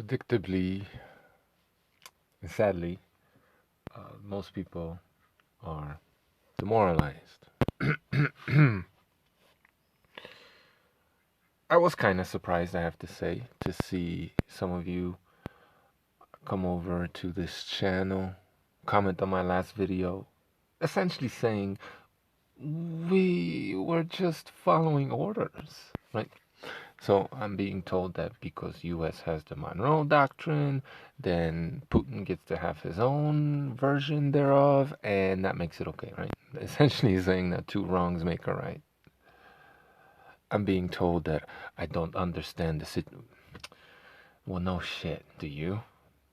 Predictably, sadly, most people are demoralized. I was kind of surprised, I have to say, to see some of you come over to this channel, comment on my last video, essentially saying we were just following orders, right? So I'm being told that because US has the Monroe Doctrine, then Putin gets to have his own version thereof, and that makes it okay, right? Essentially saying that two wrongs make a right. I'm being told that I don't understand the situation. Well, no shit, do you?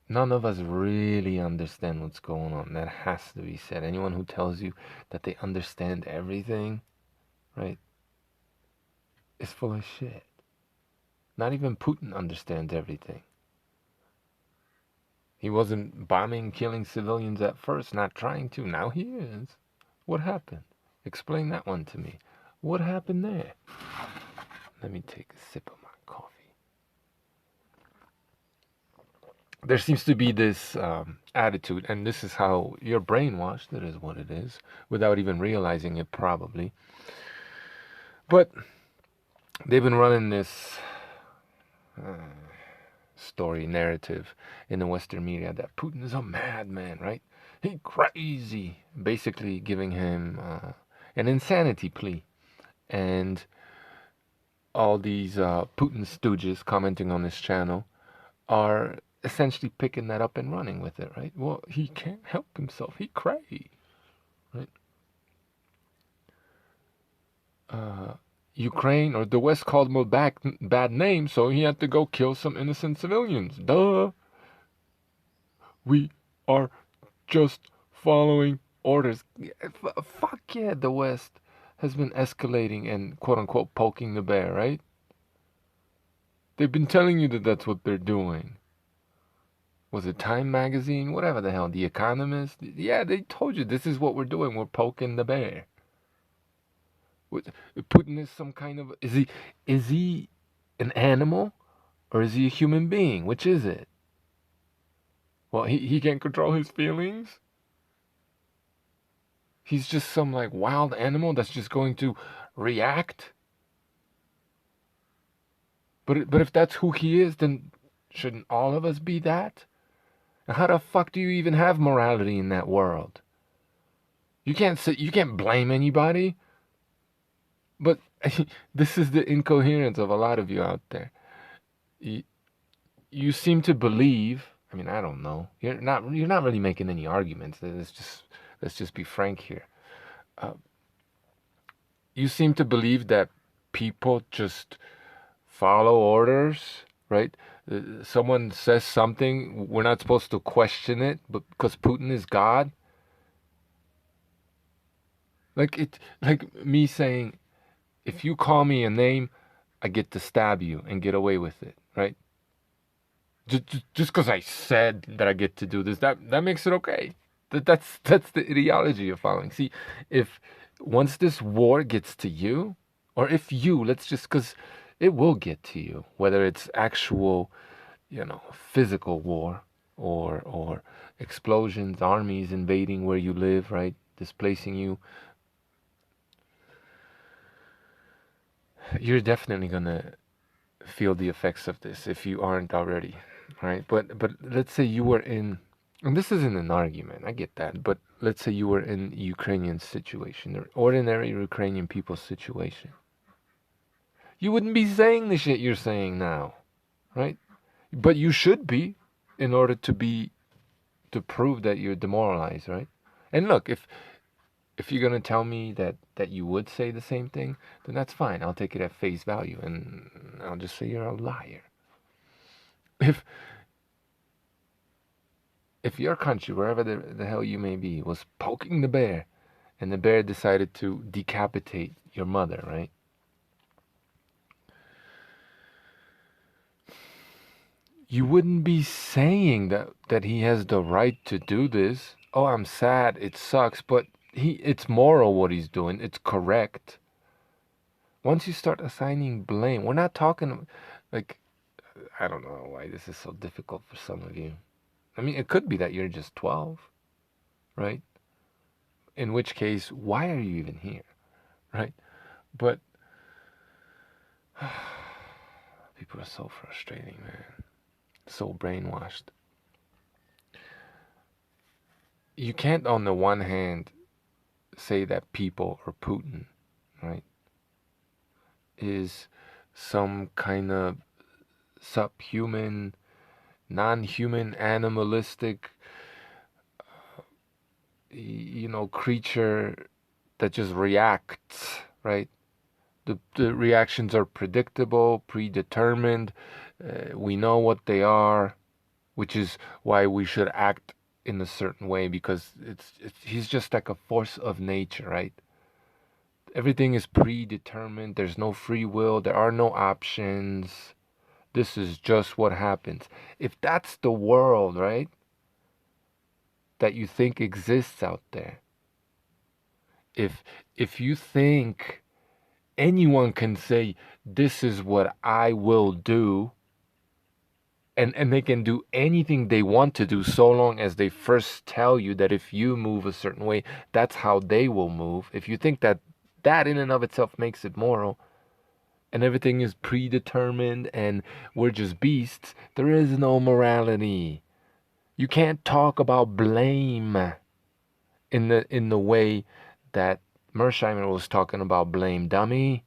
None of us really understand what's going on. That has to be said. Anyone who tells you that they understand everything, right, is full of shit. Not even Putin understands everything. He wasn't bombing, killing civilians at first, not trying to. Now he is. What happened? Explain that one to me. What happened there? Let me take a sip of my coffee. There seems to be this attitude, and this is how you're brainwashed, it is what it is, without even realizing it probably. But they've been running this story narrative in the Western media that Putin is a madman, right? He crazy, basically giving him an insanity plea. And all these Putin stooges commenting on this channel are essentially picking that up and running with it, right? Well, he can't help himself. He crazy, right? Ukraine or the West called him a bad name, so he had to go kill some innocent civilians. Duh. We are just following orders. Fuck yeah, the West has been escalating and quote unquote poking the bear, right? They've been telling you that that's what they're doing. Was it Time Magazine? Whatever the hell, The Economist? Yeah, they told you this is what we're doing. We're poking the bear. Putin is some kind of is he an animal or is he a human being? Which is it? Well, he can't control his feelings. He's just some like wild animal that's just going to react. But if that's who he is, then shouldn't all of us be that? And how the fuck do you even have morality in that world? You can't blame anybody. But this is the incoherence of a lot of you out there. You seem to believe. I mean, I don't know. You're not really making any arguments. Let's just be frank here. You seem to believe that people just follow orders, right? Someone says something, we're not supposed to question it, but because Putin is God. Like me saying, if you call me a name, I get to stab you and get away with it, right? Just because I said that I get to do this, that makes it okay. That's the ideology you're following. See, if once this war gets to you, or if you, let's just, because it will get to you, whether it's actual, physical war or explosions, armies invading where you live, right, displacing you, you're definitely gonna feel the effects of this if you aren't already, right? But let's say you were in, and this isn't an argument, I get that, but let's say you were in Ukrainian situation, or ordinary Ukrainian people's situation. You wouldn't be saying the shit you're saying now, right? But you should be, in order to prove that you're demoralized, right? And look, if you're gonna tell me that you would say the same thing, then that's fine. I'll take it at face value, and I'll just say you're a liar. If your country, wherever the hell you may be, was poking the bear, and the bear decided to decapitate your mother, right? You wouldn't be saying that he has the right to do this. Oh, I'm sad, it sucks, but it's moral what he's doing. It's correct. Once you start assigning blame, we're not talking like I don't know why this is so difficult for some of you. I mean, it could be that you're just 12, right? In which case, why are you even here, right? But people are so frustrating, man. So brainwashed. You can't, on the one hand, say that people or Putin, right, is some kind of subhuman, non-human, animalistic, creature that just reacts, right? The reactions are predictable, predetermined. We know what they are, which is why we should act in a certain way, because he's just like a force of nature, right? Everything is predetermined. There's no free will. There are no options. This is just what happens. If that's the world, right, that you think exists out there, if you think anyone can say this is what I will do, and they can do anything they want to do so long as they first tell you that if you move a certain way, that's how they will move. If you think that that in and of itself makes it moral, and everything is predetermined and we're just beasts, there is no morality. You can't talk about blame in the way that Mersheimer was talking about blame, dummy.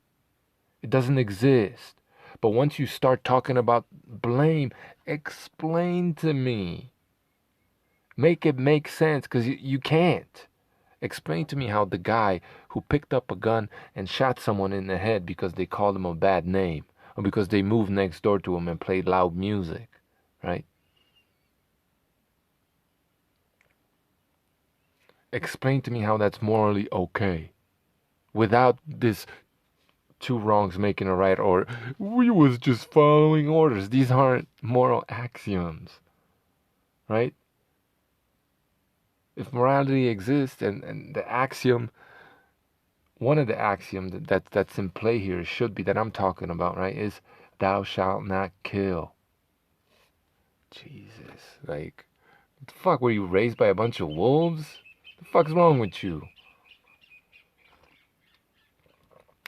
It doesn't exist. But once you start talking about blame, explain to me. Make it make sense, because you can't. Explain to me how the guy who picked up a gun and shot someone in the head because they called him a bad name, or because they moved next door to him and played loud music, right? Explain to me how that's morally okay, without this two wrongs making a right, or we was just following orders. These aren't moral axioms, right? If morality exists, and the axiom, one of the axioms that's in play here should be, that I'm talking about, right, is thou shalt not kill. Jesus, like, what the fuck, were you raised by a bunch of wolves? The fuck's wrong with you?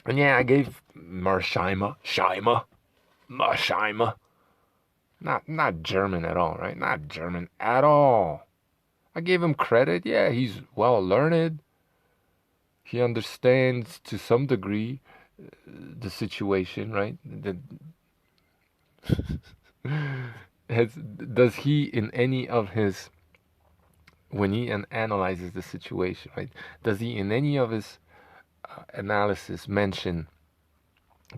And yeah, I gave Mashima, not German at all, right? Not German at all. I gave him credit. Yeah, he's well learned. He understands to some degree the situation, right? Does he in any of his, when he analyzes the situation, right? Does he in any of his analysis mention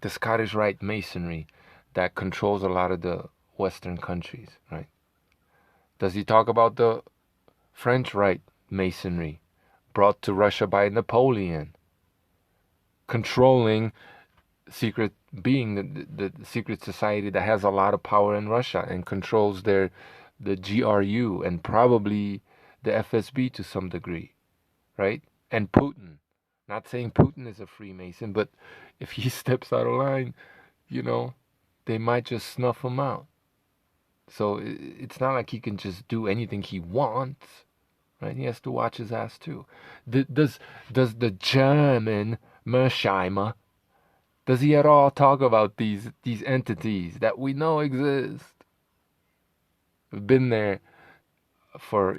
the Scottish Rite Masonry that controls a lot of the Western countries, right? Does he talk about the French Rite Masonry brought to Russia by Napoleon, controlling secret, being the secret society that has a lot of power in Russia and controls the GRU and probably the FSB to some degree, right? And Putin. Not saying Putin is a Freemason, but if he steps out of line, you know, they might just snuff him out. So it's not like he can just do anything he wants, right? He has to watch his ass too. Does the German Mersheimer, does he at all talk about these entities that we know exist? We've been there for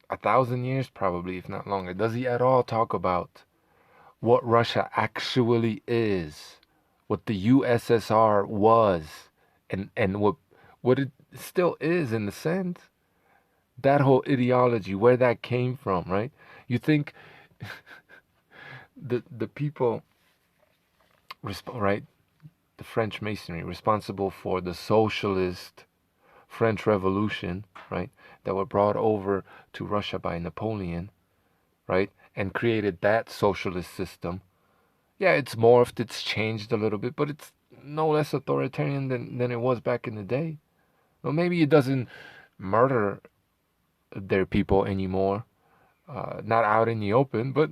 1,000 years probably, if not longer. Does he at all talk about what Russia actually is, what the USSR was, and what it still is in a sense? That whole ideology, where that came from, right? You think the people, right? The French Masonry, responsible for the socialist French Revolution, right? That were brought over to Russia by Napoleon, right? And created that socialist system. Yeah, it's morphed, it's changed a little bit, but it's no less authoritarian than it was back in the day. Well, maybe it doesn't murder their people anymore, not out in the open, but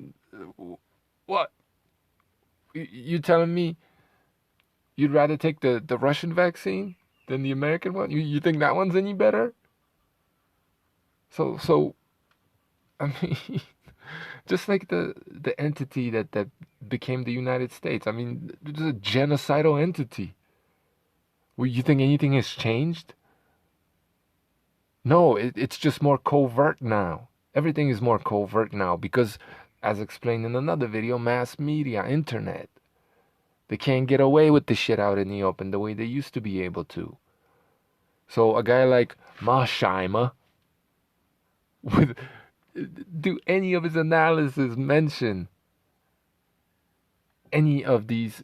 what? You telling me You'd rather take the Russian vaccine than the American one? You think that one's any better? So I mean, just like the entity that became the United States. I mean, it's a genocidal entity. Well, you think anything has changed? No, it's just more covert now. Everything is more covert now because, as explained in another video, mass media, internet. They can't get away with the shit out in the open the way they used to be able to. So a guy like Mashima, with do any of his analysis mention any of these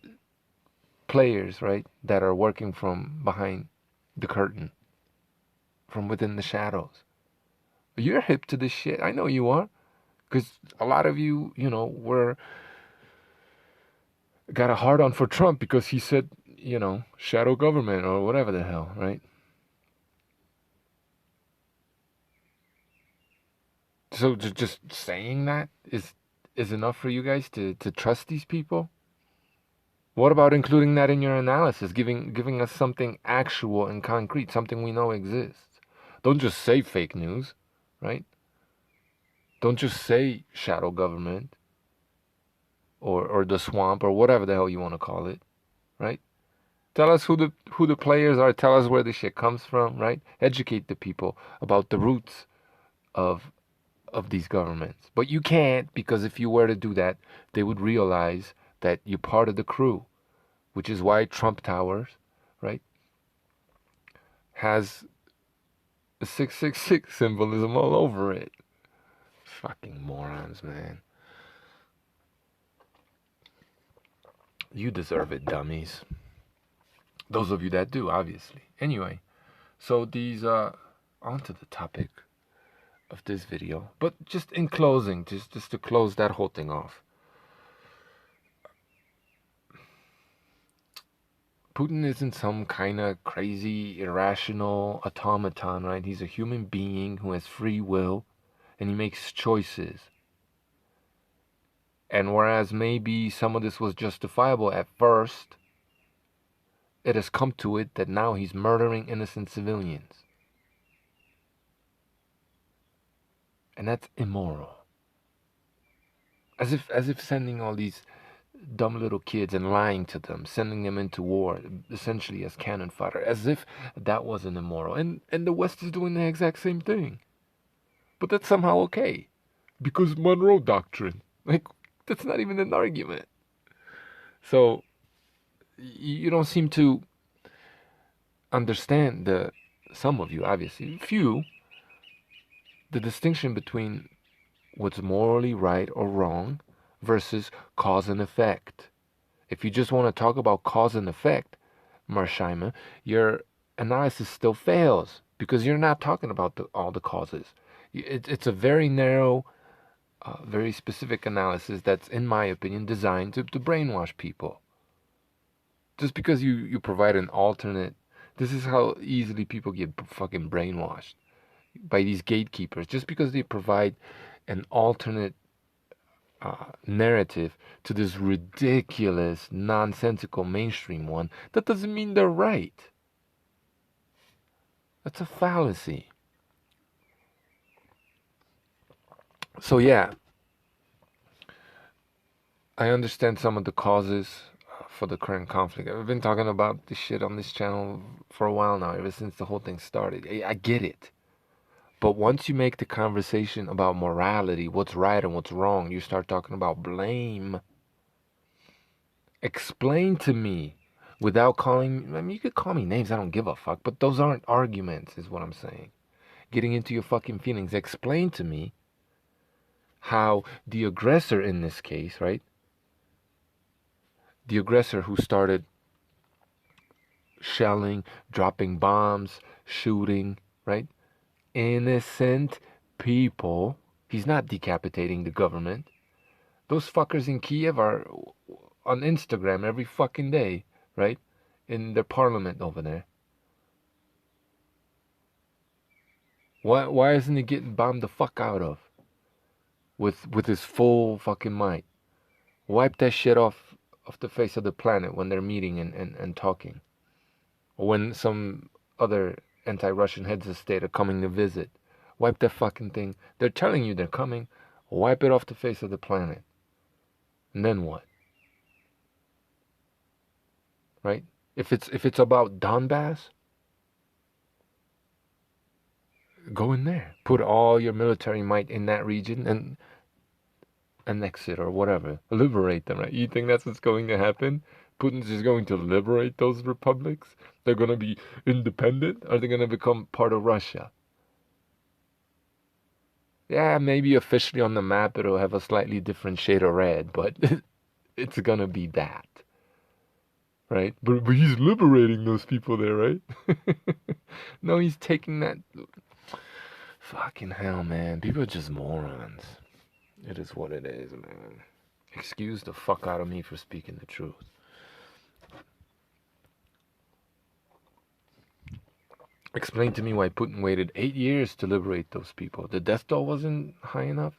players, right, that are working from behind the curtain, from within the shadows? You're hip to this shit. I know you are, because a lot of you, were got a hard on for Trump because he said, shadow government or whatever the hell, right? So just saying that is enough for you guys to trust these people? What about including that in your analysis, giving us something actual and concrete, something we know exists? Don't just say fake news, right? Don't just say shadow government or the swamp or whatever the hell you want to call it, right? Tell us who the players are. Tell us where the shit comes from, right? Educate the people about the roots of these governments. But you can't, because if you were to do that, they would realize that you're part of the crew, which is why Trump Towers, right, has a 666 symbolism all over it. Fucking morons, man. You deserve it, dummies. Those of you that do, obviously. Anyway, so these onto the topic of this video. But just in closing, just to close that whole thing off. Putin isn't some kind of crazy, irrational automaton, right? He's a human being who has free will and he makes choices. And whereas maybe some of this was justifiable at first, it has come to it that now he's murdering innocent civilians. And that's immoral. As if sending all these dumb little kids and lying to them, sending them into war, essentially as cannon fodder, as if that wasn't immoral. And the West is doing the exact same thing. But that's somehow okay. Because Monroe Doctrine. Like, that's not even an argument. So, you don't seem to understand, some of you, obviously, few, the distinction between what's morally right or wrong versus cause and effect. If you just want to talk about cause and effect, Mashima, your analysis still fails because you're not talking about all the causes. It's a very narrow, very specific analysis that's, in my opinion, designed to brainwash people. Just because you provide an alternate, this is how easily people get fucking brainwashed by these gatekeepers. Just because they provide an alternate narrative to this ridiculous, nonsensical mainstream one, that doesn't mean they're right. That's a fallacy. So yeah, I understand some of the causes for the current conflict. I've been talking about this shit on this channel for a while now, ever since the whole thing started. I get it. But once you make the conversation about morality, what's right and what's wrong, you start talking about blame. Explain to me without calling, I mean, you could call me names, I don't give a fuck, but those aren't arguments, is what I'm saying. Getting into your fucking feelings. Explain to me how the aggressor in this case, right? The aggressor who started shelling, dropping bombs, shooting, right? Innocent people. He's not decapitating the government. Those fuckers in Kiev are on Instagram every fucking day, right? In their parliament over there. Why isn't he getting bombed the fuck out of with his full fucking might? Wipe that shit off off the face of the planet when they're meeting and talking. Or when some other anti-Russian heads of state are coming to visit. Wipe that fucking thing. They're telling you they're coming. Wipe it off the face of the planet. And then what? Right? If it's about Donbass, go in there. Put all your military might in that region and annex it or whatever. Liberate them, right? You think that's what's going to happen? Putin's just going to liberate those republics? They're going to be independent? Or are they going to become part of Russia? Yeah, maybe officially on the map it'll have a slightly different shade of red, but it's going to be that. Right? But he's liberating those people there, right? No, he's taking that. Fucking hell, man. People are just morons. It is what it is, man. Excuse the fuck out of me for speaking the truth. Explain to me why Putin waited 8 years to liberate those people. The death toll wasn't high enough?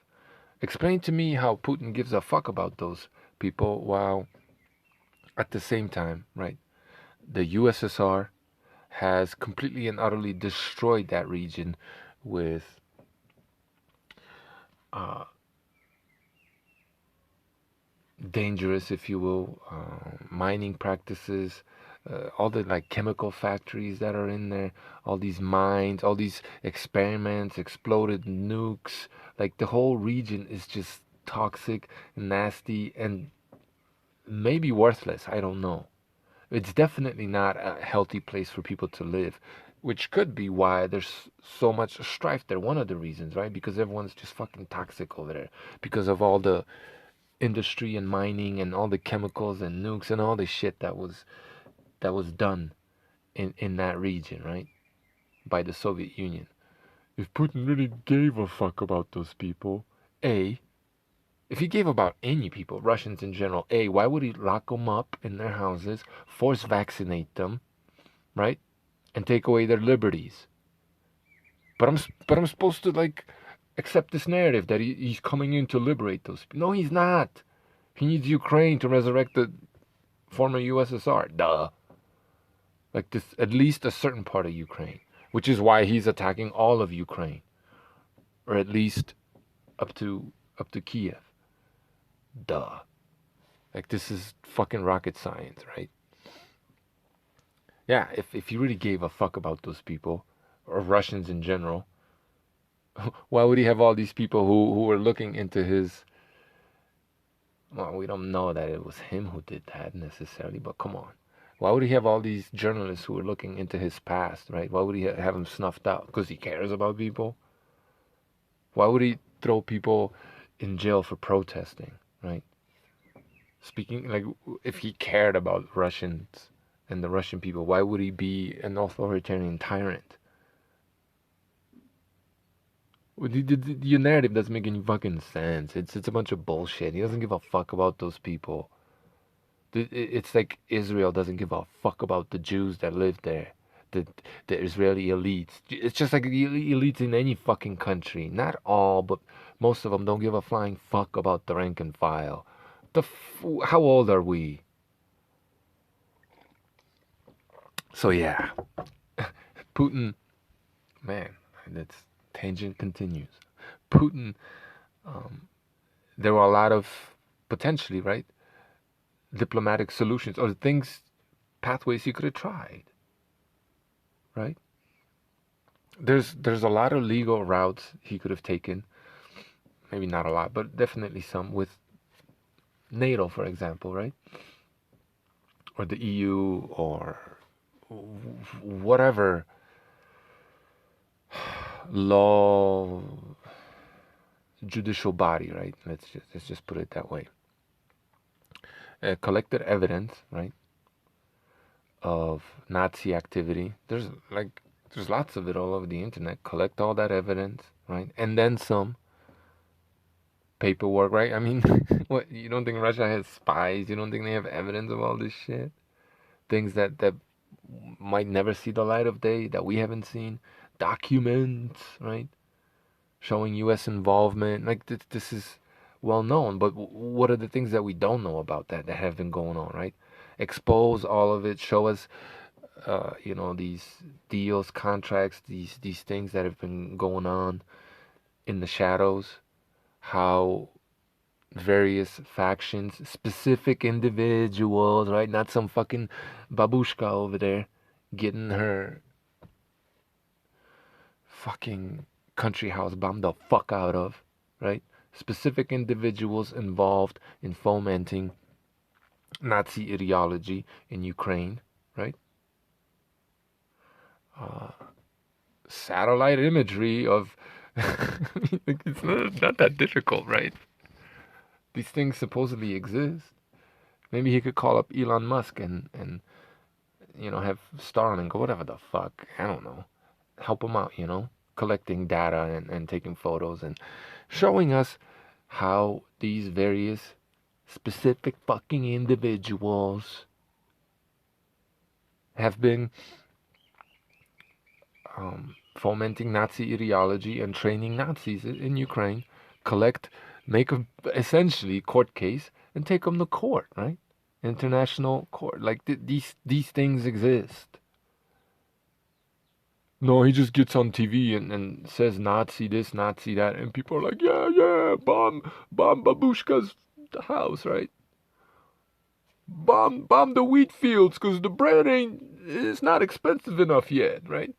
Explain to me how Putin gives a fuck about those people while at the same time, right, the USSR has completely and utterly destroyed that region with dangerous, if you will, mining practices, all the like chemical factories that are in there, all these mines, all these experiments, exploded nukes. Like the whole region is just toxic, nasty, and maybe worthless. I don't know. It's definitely not a healthy place for people to live, which could be why there's so much strife there. One of the reasons, right? Because everyone's just fucking toxic over there because of all the industry and mining and all the chemicals and nukes and all the shit that was done in that region, right? By the Soviet Union. If Putin really gave a fuck about those people, if he gave about any people, Russians in general, why would he lock them up in their houses, force vaccinate them, right? And take away their liberties? But I'm supposed to like accept this narrative that he's coming in to liberate those people. No, he's not. He needs Ukraine to resurrect the former USSR. Duh. Like this, at least a certain part of Ukraine, which is why he's attacking all of Ukraine, or at least up to Kiev. Duh. Like this is fucking rocket science, right? Yeah, if he really gave a fuck about those people, or Russians in general, why would he have all these people who were looking into his... Well, we don't know that it was him who did that necessarily, but come on. Why would he have all these journalists who are looking into his past, right? Why would he have him snuffed out? Because he cares about people? Why would he throw people in jail for protesting, right? Speaking, like, if he cared about Russians and the Russian people, why would he be an authoritarian tyrant? Your narrative doesn't make any fucking sense. It's a bunch of bullshit. He doesn't give a fuck about those people. It's like Israel doesn't give a fuck about the Jews that live there. The Israeli elites. It's just like the elites in any fucking country. Not all, but most of them don't give a flying fuck about the rank and file. How old are we? So yeah, Putin, man, that's tangent continues. Putin, there were a lot of potentially, right, diplomatic solutions or pathways he could have tried, right? There's a lot of legal routes he could have taken. Maybe not a lot, but definitely some with NATO, for example, right? Or the EU or whatever law judicial body, right? Let's just put it that way. Collected evidence, right, of Nazi activity. There's lots of it all over the internet. Collect all that evidence, right, and then some. Paperwork, right? I mean, what, you don't think Russia has spies? You don't think they have evidence of all this shit? Things that might never see the light of day that we haven't seen. Documents, right? Showing U.S. involvement. Like this is well known. But what are the things that we don't know about that have been going on, right? Expose all of it. Show us, these deals, contracts, these things that have been going on in the shadows. How various factions, specific individuals, right? Not some fucking babushka over there getting her fucking country house bombed the fuck out of, right? Specific individuals involved in fomenting Nazi ideology in Ukraine, right? Uh, Satellite imagery of. It's not that difficult, right? These things supposedly exist. Maybe he could call up Elon Musk and have Starlink or whatever the fuck. I don't know. Help him out, collecting data and taking photos and showing us how these various specific fucking individuals have been fomenting Nazi ideology and training Nazis in Ukraine, make a essentially court case and take them to court, right? International court. Like these things exist. No, he just gets on TV and says Nazi this, Nazi that, and people are like, yeah, bomb Babushka's house, right? Bomb the wheat fields, 'cause the bread it's not expensive enough yet, right?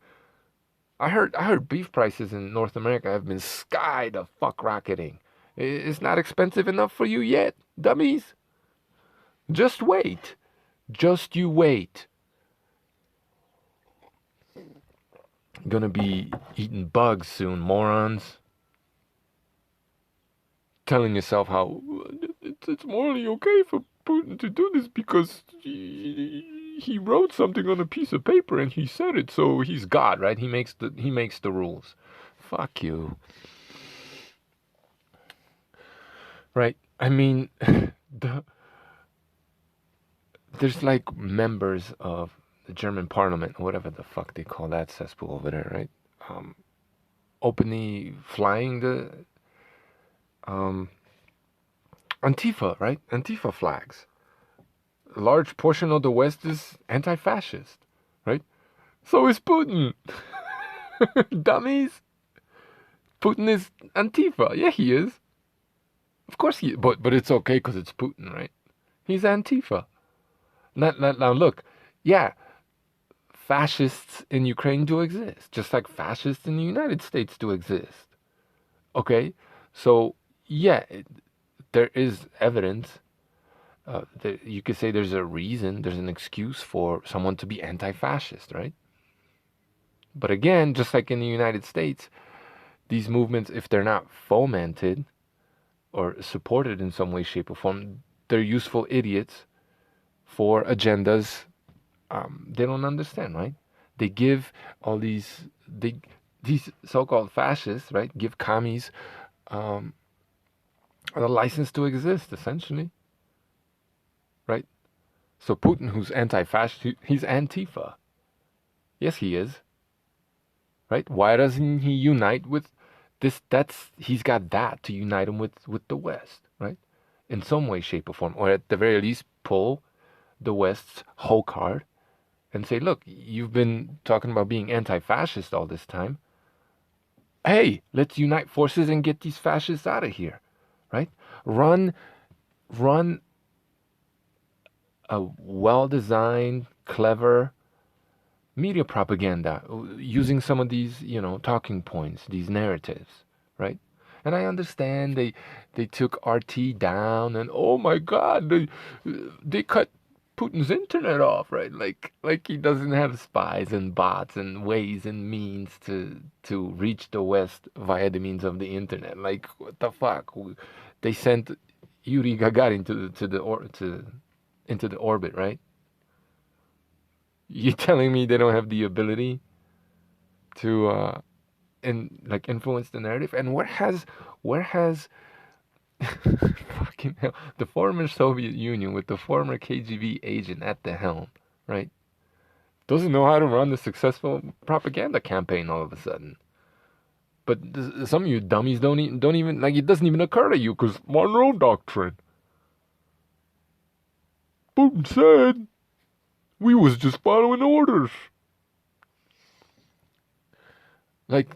I heard beef prices in North America have been sky the fuck rocketing. It's not expensive enough for you yet, dummies. Just wait. Just you wait. Gonna be eating bugs soon, morons. Telling yourself how it's morally okay for Putin to do this because he wrote something on a piece of paper and he said it, so he's God, right? He makes the rules. Fuck you. Right? I mean, there's like members of the German parliament, whatever the fuck they call that cesspool over there, right? Openly flying the Antifa, right? Antifa flags. A large portion of the West is anti-fascist, right? So is Putin. Dummies. Putin is Antifa. Yeah, he is. Of course he is. But it's okay because it's Putin, right? He's Antifa. Now look, yeah, fascists in Ukraine do exist, just like fascists in the United States do exist. Okay? So, yeah, there is evidence. You could say there's a reason, there's an excuse for someone to be anti-fascist, right? But again, just like in the United States, these movements, if they're not fomented or supported in some way, shape, or form, they're useful idiots for agendas they don't understand, right? They give all these so-called fascists, right? Give commies a license to exist, essentially, right? So Putin, who's anti-fascist, he's Antifa. Yes, he is. Right? Why doesn't he unite with this? He's got that to unite him with the West, right? In some way, shape, or form, or at the very least, pull the West's whole card and say, look, you've been talking about being anti-fascist all this time. Hey, let's unite forces and get these fascists out of here, right? Run a well-designed, clever media propaganda using some of these, talking points, these narratives, right? And I understand they took RT down, and oh my God, they cut Putin's internet off, right? Like he doesn't have spies and bots and ways and means to reach the West via the means of the internet. Like what the fuck? They sent Yuri Gagarin into the orbit, right? You telling me they don't have the ability to influence the narrative? And where has fucking hell, the former Soviet Union with the former KGB agent at the helm, right? Doesn't know how to run a successful propaganda campaign all of a sudden. But some of you dummies don't even like it doesn't even occur to you because Monroe Doctrine. Putin said we was just following orders. Like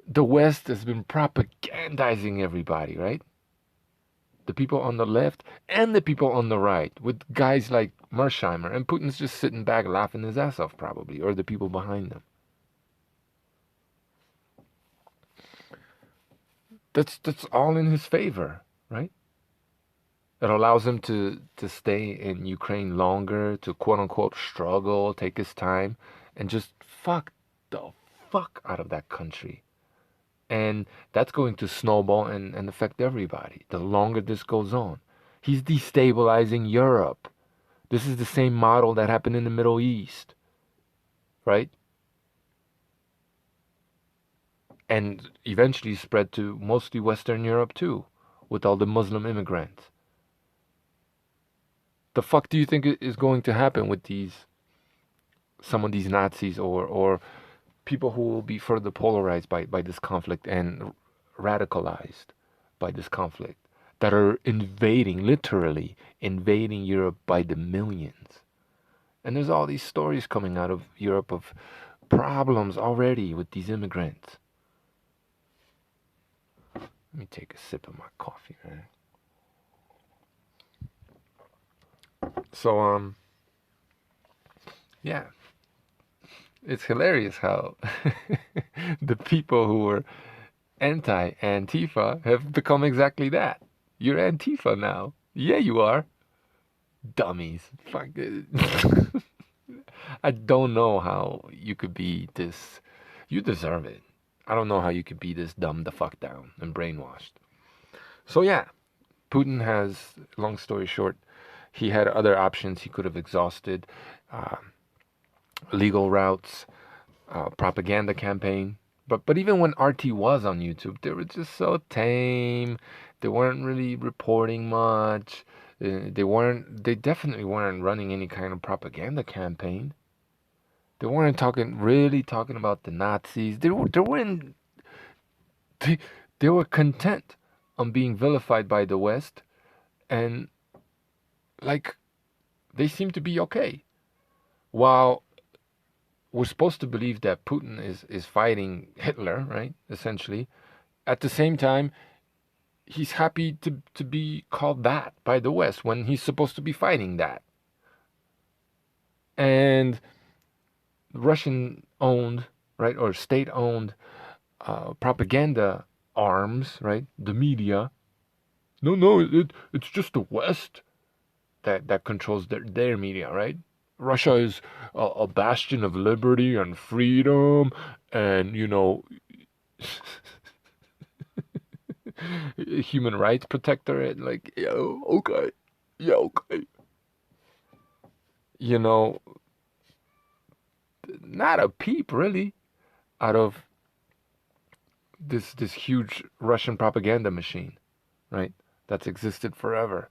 the West has been propagandizing everybody, right? The people on the left and the people on the right, with guys like Mashima, and Putin's just sitting back laughing his ass off, probably, or the people behind them. That's all in his favor, right? It allows him to stay in Ukraine longer, to quote unquote struggle, take his time, and just fuck the fuck out of that country. And that's going to snowball and affect everybody the longer this goes on. He's destabilizing Europe. This is the same model that happened in the Middle East, right? And eventually spread to mostly Western Europe too, with all the Muslim immigrants. The fuck do you think is going to happen with some of these Nazis or people who will be further polarized by this conflict and radicalized by this conflict, that are literally invading Europe by the millions? And there's all these stories coming out of Europe of problems already with these immigrants. Let me take a sip of my coffee, man. So, yeah. It's hilarious how the people who were anti-Antifa have become exactly that. You're Antifa now. Yeah, you are. Dummies. Fuck it. I don't know how you could be this. You deserve it. I don't know how you could be this dumb the fuck down and brainwashed. So yeah, Putin has, long story short, he had other options he could have exhausted. Uh, Legal routes, propaganda campaign. But even when RT was on YouTube, they were just so tame. They weren't really reporting much. They definitely weren't running any kind of propaganda campaign. They weren't really talking about the Nazis. They, they were content on being vilified by the West, and like they seem to be okay. While we're supposed to believe that Putin is fighting Hitler, right? Essentially. At the same time, he's happy to be called that by the West when he's supposed to be fighting that. And Russian owned, right, or state owned propaganda arms, right? The media. No, it's just the West that controls their media, right? Russia is a bastion of liberty and freedom, and human rights protector. Like, yo, okay, yeah, okay. You know, not a peep really out of this huge Russian propaganda machine, right? That's existed forever.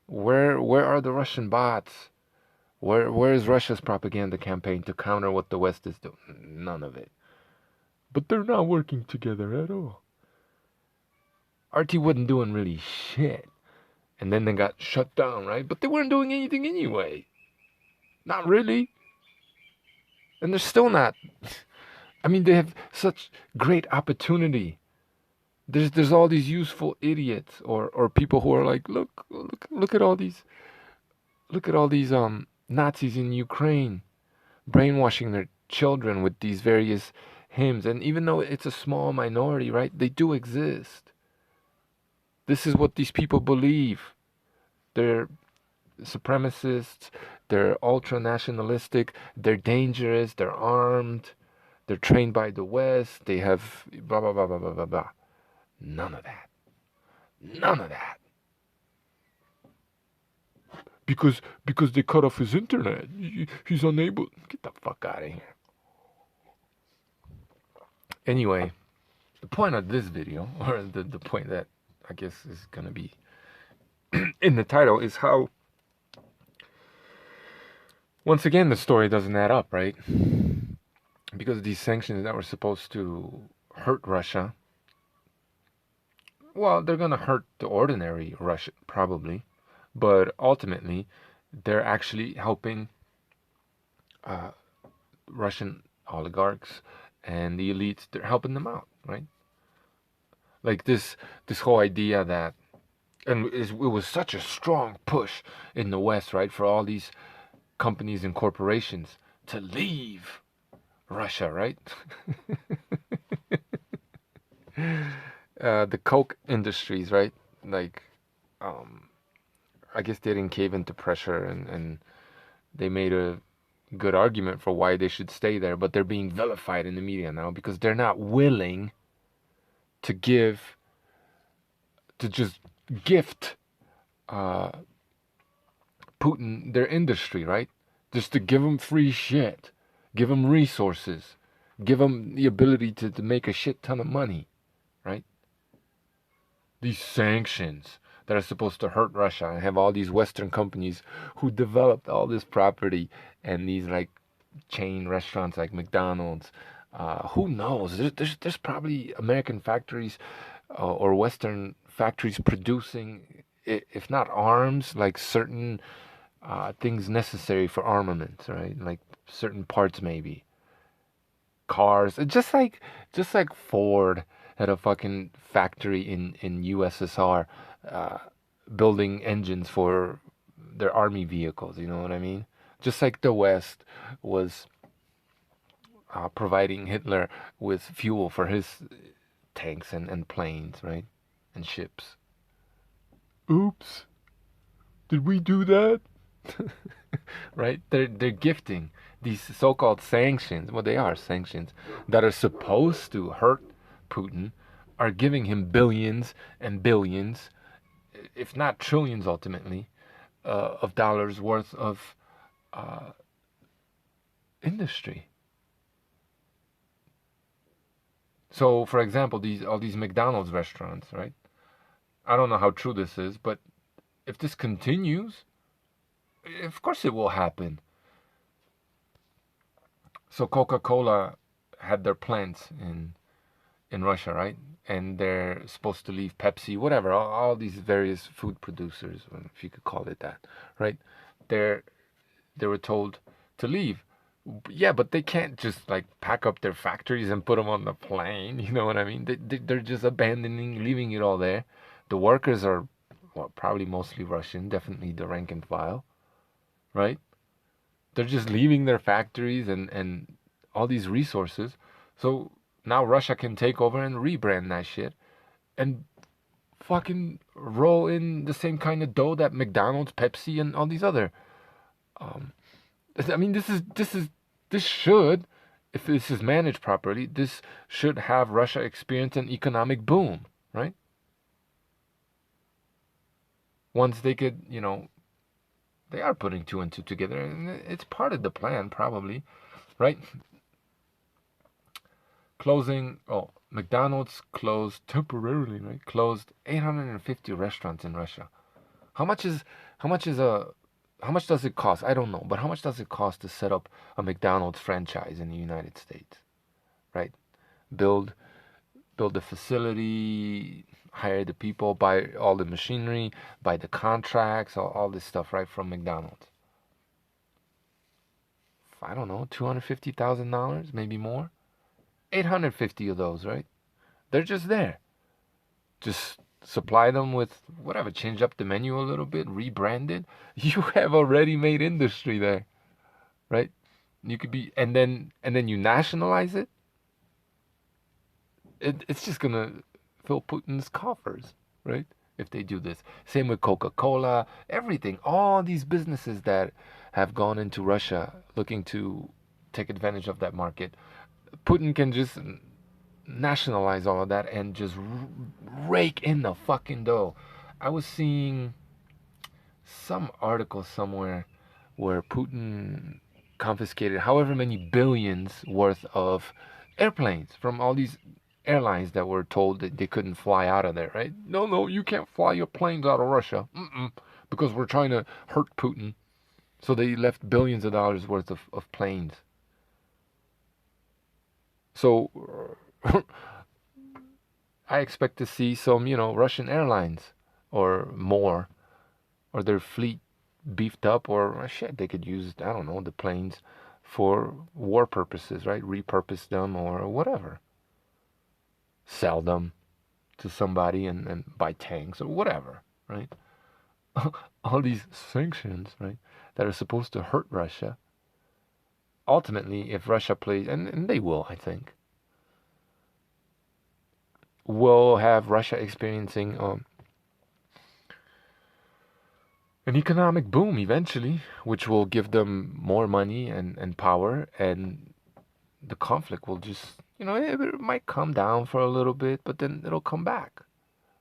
Where are the Russian bots? Where is Russia's propaganda campaign to counter what the West is doing? None of it. But they're not working together at all. RT wasn't doing really shit. And then they got shut down, right? But they weren't doing anything anyway. Not really. And they're still not. I mean, they have such great opportunity. There's all these useful idiots or people who are like, look at all these Nazis in Ukraine brainwashing their children with these various hymns. And even though it's a small minority, right, they do exist. This is what these people believe. They're supremacists, they're ultra nationalistic, they're dangerous, they're armed, they're trained by the West, they have blah blah blah blah blah blah blah. None of that. None of that. Because they cut off his internet. He's unable. Get the fuck out of here. Anyway, the point of this video, or the point that I guess is gonna be in the title, is how once again the story doesn't add up, right? because these sanctions that were supposed to hurt Russia, well, they're gonna hurt the ordinary Russian probably, but ultimately, they're actually helping uh, Russian oligarchs and the elites. They're helping them out, right? Like this whole idea that, and it was such a strong push in the West, right, for all these companies and corporations to leave Russia, right? The Coke industries, right? Like, um, I guess they didn't cave into pressure, and they made a good argument for why they should stay there, but they're being vilified in the media now because they're not willing to just gift uh, Putin their industry, right? Just to give them free shit, give them resources, give them the ability to make a shit ton of money, right? These sanctions that are supposed to hurt Russia and have all these Western companies who developed all this property and these like chain restaurants like McDonald's. Who knows? There's probably American factories or Western factories producing, if not arms, like certain things necessary for armaments, right? Like certain parts, maybe cars, just like Ford had a fucking factory in USSR, uh, building engines for their army vehicles. You know what I mean? Just like the West was providing Hitler with fuel for his tanks and planes, right? And ships. Oops, did we do that? Right? They're gifting these so-called sanctions. Well, they are sanctions that are supposed to hurt Putin, are giving him billions and billions, if not trillions, ultimately, of dollars worth of uh, industry. So, for example, all these McDonald's restaurants, right? I don't know how true this is, but if this continues, of course it will happen. So Coca-Cola had their plants in Russia, right? And they're supposed to leave Pepsi, whatever, all these various food producers, if you could call it that, right? They're they were told to leave. Yeah, but they can't just like pack up their factories and put them on the plane. You know what I mean? They're just abandoning, leaving it all there. The workers are, well, probably mostly Russian, definitely the rank and file, right? They're just leaving their factories and all these resources. So now Russia can take over and rebrand that shit and fucking roll in the same kind of dough that McDonald's, Pepsi, and all these other. Um, I mean, this should, if this is managed properly, this should have Russia experience an economic boom, right? Once they could, they are putting two and two together, and it's part of the plan, probably, right? Closing, oh, McDonald's closed temporarily, right? Closed 850 restaurants in Russia. How much is how much is a how much does it cost? I don't know, but how much does it cost to set up a McDonald's franchise in the United States, right? Build build the facility, hire the people, buy all the machinery, buy the contracts, all this stuff, right, from McDonald's. I don't know, $250,000, maybe more. 850 of those, right? They're just there. Just supply them with whatever, change up the menu a little bit, rebrand it. You have a ready-made industry there, right? You could be, and then you nationalize it. It's just gonna fill Putin's coffers, right? If they do this. Same with Coca-Cola, everything. All these businesses that have gone into Russia looking to take advantage of that market. Putin can just nationalize all of that and just rake in the fucking dough. I was seeing some article somewhere where Putin confiscated however many billions worth of airplanes from all these airlines that were told that they couldn't fly out of there, right? No, no, you can't fly your planes out of Russia. Because we're trying to hurt Putin. So they left billions of dollars worth of planes. So I expect to see some, Russian airlines or more, or their fleet beefed up, or shit, they could use, I don't know, the planes for war purposes, right? Repurpose them or whatever. Sell them to somebody and buy tanks or whatever, right? All these sanctions, right, that are supposed to hurt Russia. Ultimately, if Russia plays, and they will, I think, will have Russia experiencing an economic boom eventually, which will give them more money and power, and the conflict will just, it might come down for a little bit, but then it'll come back,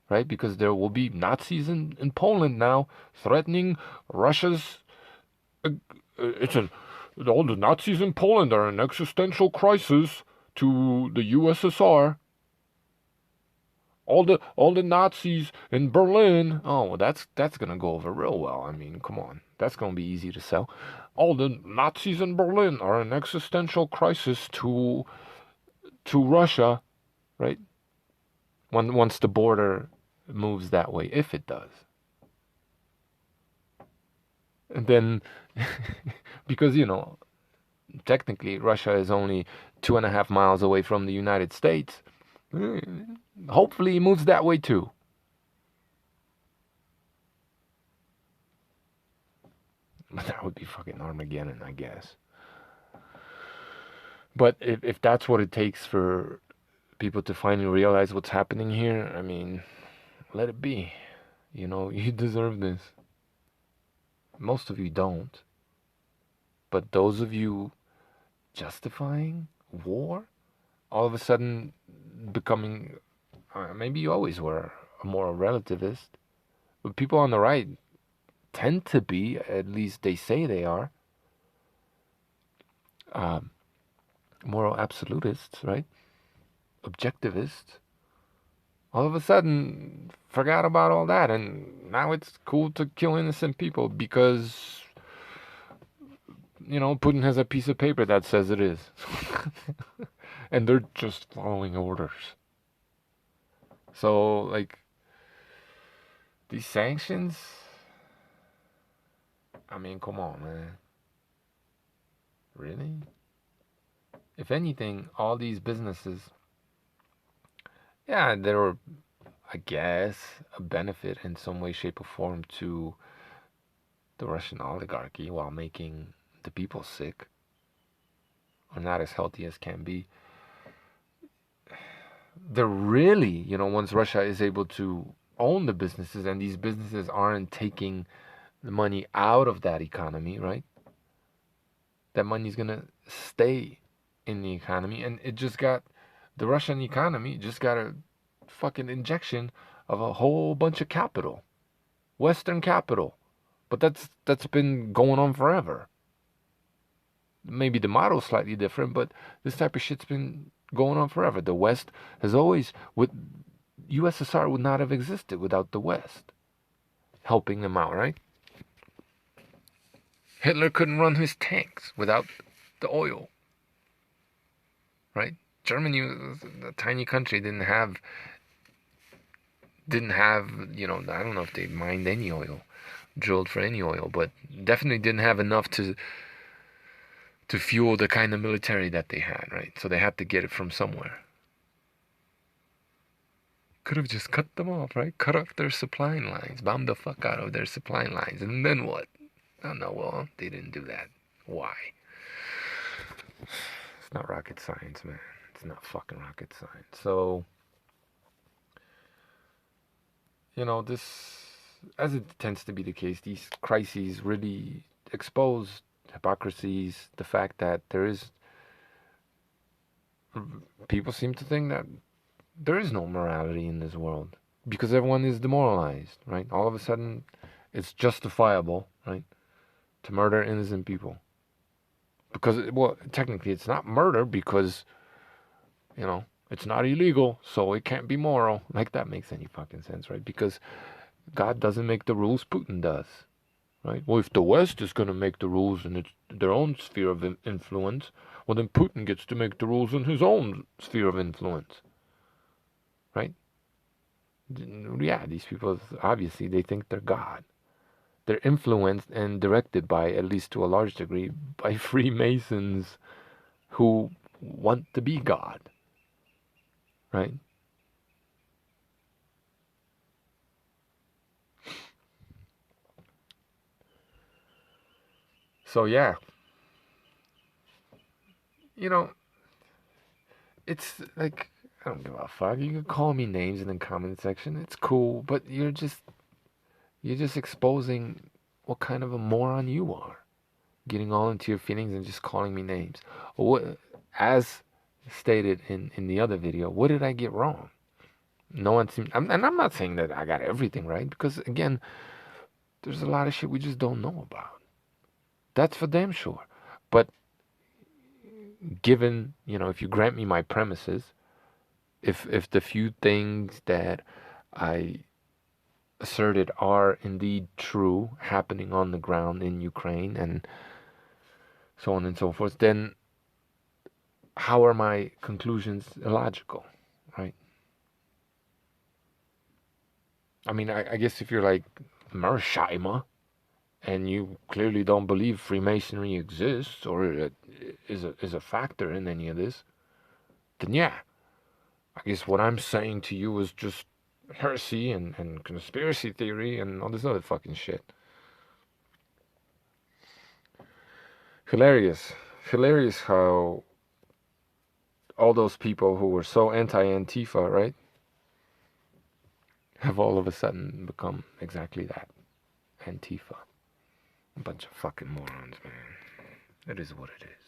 right? Because there will be Nazis in Poland now threatening Russia's. It's an all the Nazis in Poland are an existential crisis to the USSR. All the Nazis in Berlin. Oh, well, that's gonna go over real well. I mean, come on, that's gonna be easy to sell. All the Nazis in Berlin are an existential crisis to Russia, right? Once the border moves that way, if it does, and then because technically Russia is only 2.5 miles away from the United States. Hopefully, it moves that way too. But that would be fucking Armageddon, I guess. But if that's what it takes for people to finally realize what's happening here, I mean, let it be. You deserve this. Most of you don't. But those of you justifying war, all of a sudden becoming, maybe you always were a moral relativist, but people on the right tend to be, at least they say they are, moral absolutists, right? Objectivists. All of a sudden, forgot about all that, and now it's cool to kill innocent people because, Putin has a piece of paper that says it is. And they're just following orders. So, like, these sanctions, I mean, come on, man. Really? If anything, all these businesses, yeah, there were, I guess, a benefit in some way, shape, or form to the Russian oligarchy while making the people sick or not as healthy as can be. They're really, once Russia is able to own the businesses and these businesses aren't taking the money out of that economy, right? That money's gonna stay in the economy, and the Russian economy just got a fucking injection of a whole bunch of capital, Western capital, but that's been going on forever. Maybe the model's slightly different, but this type of shit's been going on forever. The West has always, USSR would not have existed without the West helping them out, right? Hitler couldn't run his tanks without the oil, right? Germany was a tiny country, didn't have, I don't know if they mined any oil, drilled for any oil, but definitely didn't have enough to fuel the kind of military that they had, right? So they had to get it from somewhere. Could have just cut them off, right? Cut off their supply lines, bomb the fuck out of their supply lines, and then what? Oh no, well, they didn't do that. Why? It's not rocket science, man. It's not fucking rocket science. So, this, as it tends to be the case, these crises really expose hypocrisies, the fact that people seem to think that there is no morality in this world because everyone is demoralized, right? All of a sudden, it's justifiable, right, to murder innocent people. Because, well, technically it's not murder because, it's not illegal, so it can't be moral. Like, that makes any fucking sense, right? Because God doesn't make the rules, Putin does, right? Well, if the West is going to make the rules in their own sphere of influence, Well, then Putin gets to make the rules in his own sphere of influence, right? Yeah, these people, obviously, they think they're God. They're influenced and directed by, at least to a large degree, by Freemasons who want to be God, right? So yeah, you know, it's like, I don't give a fuck. You can call me names in the comment section. It's cool, but you're just exposing what kind of a moron you are. Getting all into your feelings and just calling me names. What, as stated in the other video, what did I get wrong? No one seemed, and I'm not saying that I got everything right, because again, there's a lot of shit we just don't know about. That's for damn sure. But given, if you grant me my premises, if the few things that I asserted are indeed true, happening on the ground in Ukraine and so on and so forth, then how are my conclusions illogical, right? I mean, I guess if you're like Mashima and you clearly don't believe Freemasonry exists or is a factor in any of this, then yeah, I guess what I'm saying to you is just heresy and conspiracy theory and all this other fucking shit. Hilarious. Hilarious how all those people who were so anti-Antifa, right, have all of a sudden become exactly that. Antifa. A bunch of fucking morons, man. It is what it is.